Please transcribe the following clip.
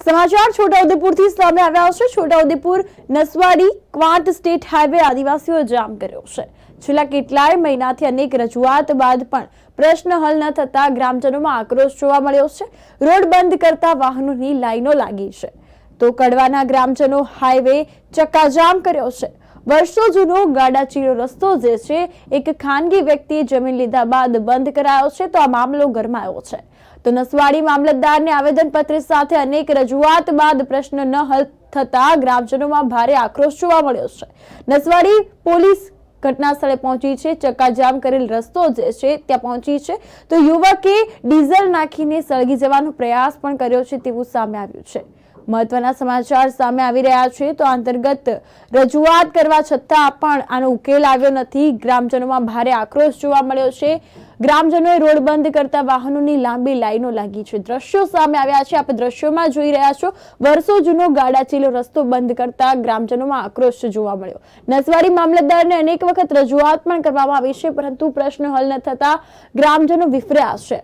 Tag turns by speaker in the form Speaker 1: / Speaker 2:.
Speaker 1: સમાચાર છોટાઉદેપુરથી સામે આવ્યા છે। છોટાઉદેપુર નસવાડી ક્વાંટ સ્ટેટ હાઈવે આદિવાસીઓ જામ કર્યો છે। છેલ્લા કેટલાય મહિનાથી અનેક રજૂઆત બાદ પણ પ્રશ્ન હલ ન થતા ગ્રામજનોમાં આક્રોશ જોવા મળ્યો છે। રોડ બંધ કરતા વાહનોની લાઈનો લાગી છે તો કડવાના ગ્રામજનો હાઈવે ચક્કાજામ કર્યો છે। વર્ષો જૂનો ગાડાચીરો રસ્તો જે છે એક ખાનગી વ્યક્તિએ જમીન લીધા બાદ બંધ કરાયો છે તો આ મામલો ગરમાયો છે। તો નસવાડી મામલતદારને આવેદનપત્ર સાથે અનેક રજૂઆત બાદ પ્રશ્ન ન હલ થતા ગ્રામજનોમાં ભારે આક્રોશ જોવા મળ્યો છે। નસવાડી પોલીસ ઘટના સ્થળે પહોંચી છે। ચક્કાજામ કરેલ રસ્તો જે છે ત્યાં પહોંચી છે તો યુવકે ડીઝલ નાખીને સળગી જવાનો પ્રયાસ પણ કર્યો છે તેવું સામે આવ્યું છે। મહત્વના સમાચાર સામે આવી રહ્યા છે તો અંતર્ગત રજૂઆત કરવા છતાં પણ આનો ઉકેલ આવ્યો નથી। ગ્રામજનોમાં ભારે આક્રોશ જોવા મળ્યો છે। ગ્રામજનોએ રોડ બંધ કરતા વાહનોની લાંબી લાઈનો લાગી છે। દ્રશ્યો સામે આવ્યા છે, આપ દ્રશ્યોમાં જોઈ રહ્યા છો। વર્ષો જૂનો ગાડાચીલો રસ્તો બંધ કરતા ગ્રામજનોમાં આક્રોશ જોવા મળ્યો। નસવાડી મામલતદારને અનેક વખત રજૂઆત પણ કરવામાં આવી છે પરંતુ પ્રશ્ન હલ ન થતા ગ્રામજનો વિફર્યા છે।